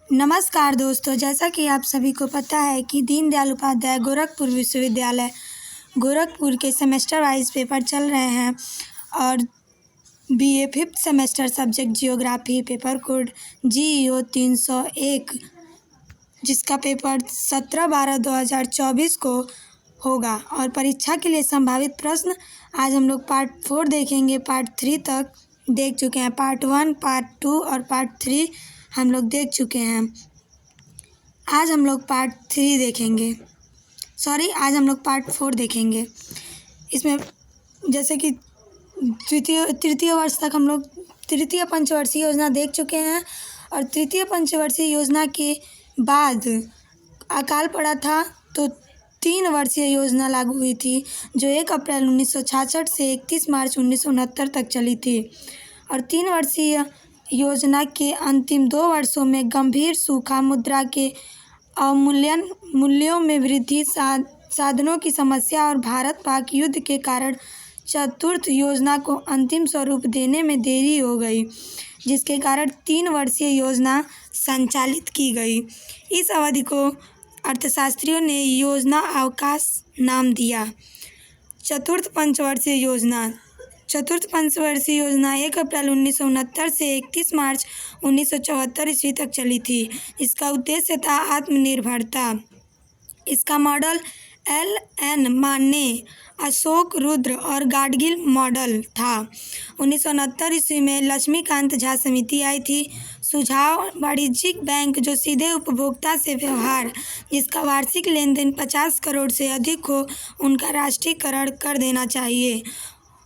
नमस्कार दोस्तों, जैसा कि आप सभी को पता है कि दीनदयाल उपाध्याय गोरखपुर विश्वविद्यालय गोरखपुर के सेमेस्टर वाइज पेपर चल रहे हैं और BA fifth semester subject geography paper code GEO 301 जिसका पेपर 17/12/2024 को होगा। और परीक्षा के लिए संभावित प्रश्न आज हम लोग पार्ट 4 देखेंगे। पार्ट 3 तक देख चुके हैं। पार्ट 1, पार्ट 2 और पार्ट 3 हम लोग देख चुके हैं। आज हम लोग पार्ट 3 देखेंगे। आज हम लोग पार्ट 4 देखेंगे। इसमें जैसे कि तृतीय वर्ष तक हम लोग तृतीय पंचवर्षीय योजना देख चुके हैं और तृतीय पंचवर्षीय योजना के बाद अकाल पड़ा था तो 3 वर्षीय योजना लागू हुई थी जो 1 अप्रैल 1966 से 31 मार्च 1969 तक चली थी। और 3 वर्षीय योजना के अंतिम 2 वर्षों में गंभीर सूखा, मुद्रा के अवमूल्यन, मूल्यों में वृद्धि, साधनों की समस्या और भारत पाक युद्ध के कारण चतुर्थ योजना को अंतिम स्वरूप देने में देरी हो गई, जिसके कारण 3 वर्षीय योजना संचालित की गई। इस अवधि को अर्थशास्त्रियों ने योजना अवकाश नाम दिया। चतुर्थ पंचवर्षीय योजना 1 अप्रैल 1969 से 31 मार्च 1974 ईस्वी तक चली थी। इसका उद्देश्य था आत्मनिर्भरता। इसका मॉडल LN माने, अशोक रुद्र और गाडगिल मॉडल था। 1969 ईस्वी में लक्ष्मीकांत झा समिति आई थी। सुझाव: वाणिज्यिक बैंक जो सीधे उपभोक्ता से व्यवहार जिसका वार्षिक लेन देन 50 करोड़ से अधिक हो, उनका राष्ट्रीयकरण कर देना चाहिए।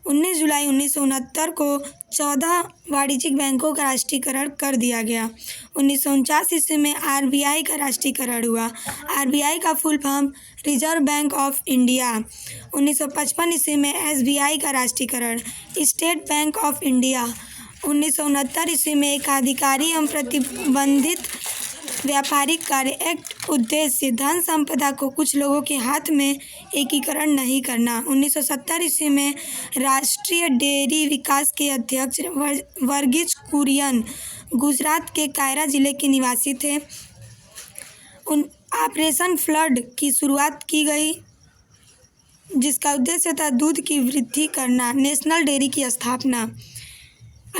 19 जुलाई 1969 को 14 वाणिज्यिक बैंकों का राष्ट्रीयकरण कर दिया गया। 1949 ईस्वी में RBI का राष्ट्रीयकरण हुआ। RBI का full form reserve bank of India. 1955 ईस्वी में SBI का राष्ट्रीयकरण, स्टेट बैंक ऑफ इंडिया। 1969 ईस्वी में एकाधिकारी एवं प्रतिबंधित व्यापारिक कार्य एक्ट। उद्देश्य: धन संपदा को कुछ लोगों के हाथ में एकीकरण नहीं करना। 1970 ईस्वी में राष्ट्रीय डेयरी विकास के अध्यक्ष वर्गीज कुरियन गुजरात के कायरा जिले के निवासी थे। ऑपरेशन फ्लड की शुरुआत की गई जिसका उद्देश्य था दूध की वृद्धि करना। नेशनल डेयरी की स्थापना।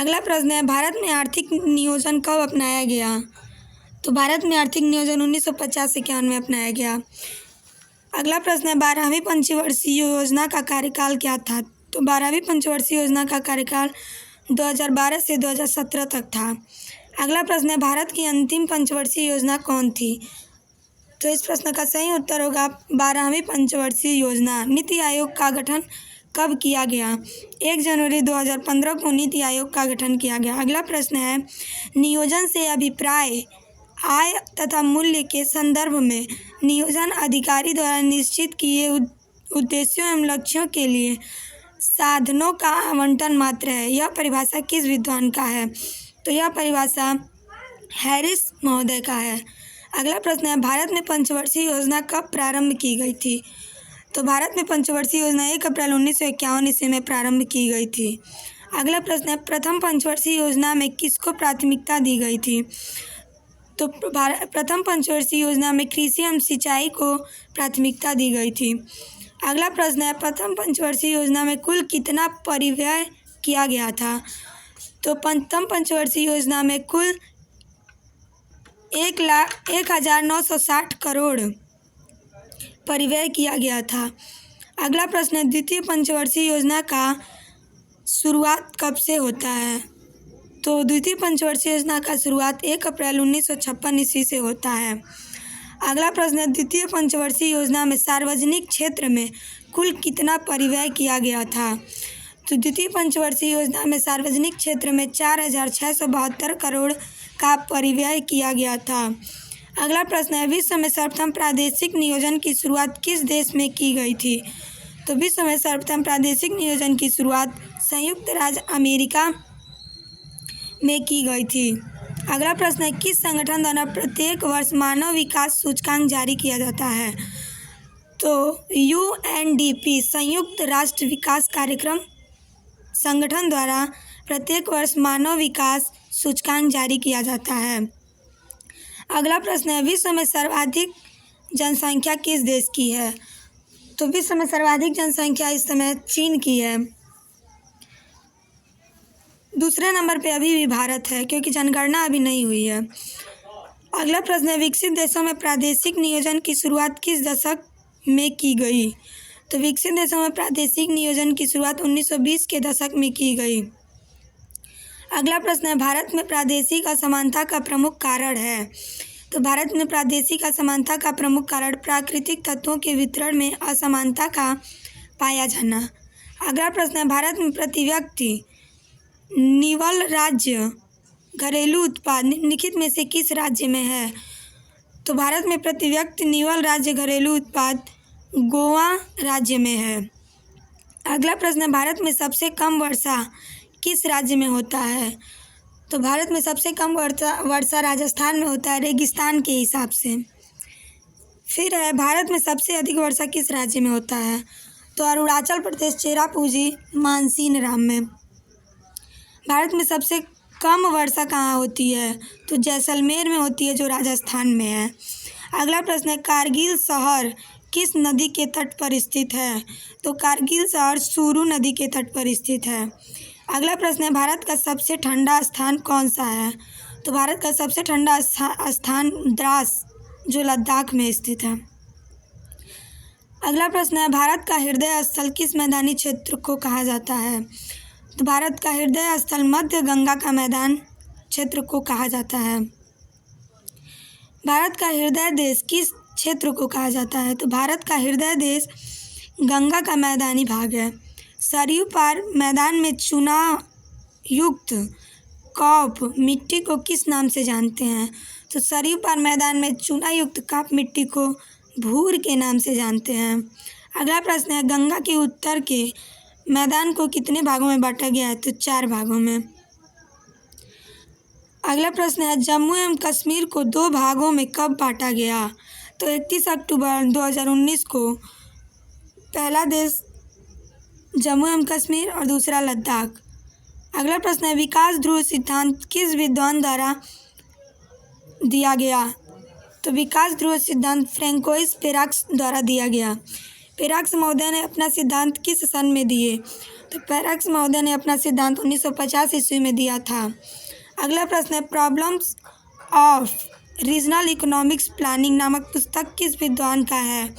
अगला प्रश्न है, भारत में आर्थिक नियोजन कब अपनाया गया? तो भारत में आर्थिक नियोजन 1950 से 51 में अपनाया गया। अगला प्रश्न है, 12वीं पंचवर्षीय योजना का कार्यकाल क्या था? तो 12वीं पंचवर्षीय योजना का कार्यकाल 2012 से 2017 तक था। अगला प्रश्न है, भारत की अंतिम पंचवर्षीय योजना कौन थी? तो इस प्रश्न का सही उत्तर होगा 12वीं पंचवर्षीय योजना। नीति आयोग का गठन कब किया गया? 1 जनवरी 2015 को नीति आयोग का गठन किया गया। अगला प्रश्न है, नियोजन से अभिप्राय आय तथा मूल्य के संदर्भ में नियोजन अधिकारी द्वारा निश्चित किए उद्देश्यों एवं लक्ष्यों के लिए साधनों का आवंटन मात्र है। यह परिभाषा किस विद्वान का है? तो यह परिभाषा हैरिस महोदय का है। अगला प्रश्न है, भारत में पंचवर्षीय योजना कब प्रारंभ की गई थी? तो भारत में पंचवर्षीय योजना 1 अप्रैल 1951 ईस्वी में प्रारंभ की गई थी। अगला प्रश्न है, प्रथम पंचवर्षीय योजना में किसको प्राथमिकता दी गई थी? तो प्रथम पंचवर्षीय योजना में कृषि एवं सिंचाई को प्राथमिकता दी गई थी। अगला प्रश्न है, प्रथम पंचवर्षीय योजना में कुल कितना परिव्यय किया गया था? तो प्रथम पंचवर्षीय योजना में कुल 1,0960 करोड़ परिव्यय किया गया था। अगला प्रश्न है, द्वितीय पंचवर्षीय योजना का शुरुआत कब से होता है? तो द्वितीय पंचवर्षीय योजना का शुरुआत 1 अप्रैल 1956 ईस्वी से होता है। अगला प्रश्न है, द्वितीय पंचवर्षीय योजना में सार्वजनिक क्षेत्र में कुल कितना परिव्यय किया गया था? तो द्वितीय पंचवर्षीय योजना में सार्वजनिक क्षेत्र में 4,672 करोड़ का परिव्यय किया गया था। अगला प्रश्न है, विश्व में सर्वप्रथम प्रादेशिक नियोजन की शुरुआत किस देश में की गई थी? तो विश्व में सर्वप्रथम प्रादेशिक नियोजन की शुरुआत संयुक्त राज्य अमेरिका में की गई थी। अगला प्रश्न है, किस संगठन द्वारा प्रत्येक वर्ष मानव विकास सूचकांक जारी किया जाता है? तो UNDP संयुक्त राष्ट्र विकास कार्यक्रम संगठन द्वारा प्रत्येक वर्ष मानव विकास सूचकांक जारी किया जाता है। अगला प्रश्न है, विश्व में सर्वाधिक जनसंख्या किस देश की है? तो विश्व में सर्वाधिक जनसंख्या इस समय चीन की है। दूसरे नंबर पे अभी भी भारत है, क्योंकि जनगणना अभी नहीं हुई है। अगला प्रश्न है, विकसित देशों में प्रादेशिक नियोजन की शुरुआत किस दशक में की गई? तो विकसित देशों में प्रादेशिक नियोजन की शुरुआत 1920 के दशक में की गई। अगला प्रश्न है, भारत में प्रादेशिक असमानता का प्रमुख कारण है? तो भारत में प्रादेशिक असमानता का प्रमुख कारण प्राकृतिक तत्वों के वितरण में असमानता का पाया जाना। अगला प्रश्न है, भारत में प्रति व्यक्ति निवल राज्य घरेलू उत्पाद निम्नलिखित में से किस राज्य में है? तो भारत में प्रति व्यक्ति निवल राज्य घरेलू उत्पाद गोवा राज्य में है। अगला प्रश्न है, भारत में सबसे कम वर्षा किस राज्य में होता है? तो भारत में सबसे कम वर्षा राजस्थान में होता है, रेगिस्तान के हिसाब से। फिर है, भारत में सबसे अधिक वर्षा किस राज्य में होता है? तो अरुणाचल प्रदेश, चेरापूंजी, मानसीनराम में। भारत में सबसे कम वर्षा कहाँ होती है? तो जैसलमेर में होती है, जो राजस्थान में है। अगला प्रश्न है, कारगिल शहर किस नदी के तट पर स्थित है? तो कारगिल शहर सुरू नदी के तट पर स्थित है। अगला प्रश्न है, भारत का सबसे ठंडा स्थान कौन सा है? तो भारत का सबसे ठंडा स्थान द्रास, जो लद्दाख में स्थित है। अगला प्रश्न है, भारत का हृदय स्थल किस मैदानी क्षेत्र को कहा जाता है? तो भारत का हृदय स्थल मध्य गंगा का मैदान क्षेत्र को कहा जाता है। भारत का हृदय देश किस क्षेत्र को कहा जाता है? तो भारत का हृदय देश गंगा का मैदानी भाग है। सरयू पार मैदान में चूना युक्त कॉप मिट्टी को किस नाम से जानते हैं? तो सरयू पार मैदान में चूना युक्त कॉप मिट्टी को भूर के नाम से जानते हैं। अगला प्रश्न है, गंगा के उत्तर के मैदान को कितने भागों में बांटा गया है? तो 4 भागों में। अगला प्रश्न है, जम्मू एवं कश्मीर को 2 भागों में कब बांटा गया? तो 31 अक्टूबर 2019 को। पहला देश जम्मू एवं कश्मीर और दूसरा लद्दाख। अगला प्रश्न है, विकास ध्रुव सिद्धांत किस विद्वान द्वारा दिया गया? तो विकास ध्रुव सिद्धांत फ्रैंकोइस पेराक्स द्वारा दिया गया। पेराक्स महोदय ने अपना सिद्धांत किस सन में दिए? तो पेराक्स महोदय ने अपना सिद्धांत 1950 ईस्वी में दिया था। अगला प्रश्न है, problems of regional economics planning नामक पुस्तक किस विद्वान का है?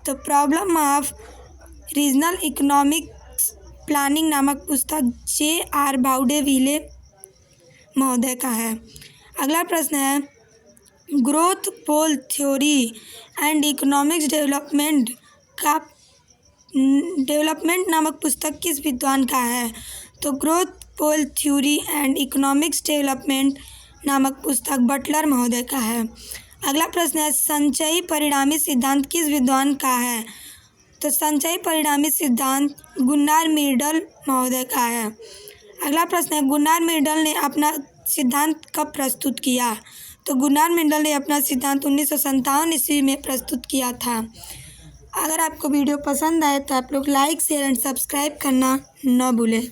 तो problem of regional economics planning नामक पुस्तक J.R. बाउडेविले महोदय का है। अगला प्रश्न है, growth pole theory and economics development नामक पुस्तक किस विद्वान का है? तो growth pole theory and economics development नामक पुस्तक बटलर महोदय का है। अगला प्रश्न है, संचयी परिणामी सिद्धांत किस विद्वान का है? तो संचयी परिणामी सिद्धांत गुन्नार मिर्डल महोदय का है। अगला प्रश्न है, गुन्नार मिर्डल ने अपना सिद्धांत कब प्रस्तुत किया? तो गुन्नार मिर्डल ने अपना सिद्धांत 1957 ईस्वी में प्रस्तुत किया था। अगर आपको वीडियो पसंद आए तो आप लोग लाइक, शेयर एंड सब्सक्राइब करना न भूलें।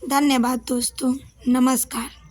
धन्यवाद दोस्तों, नमस्कार।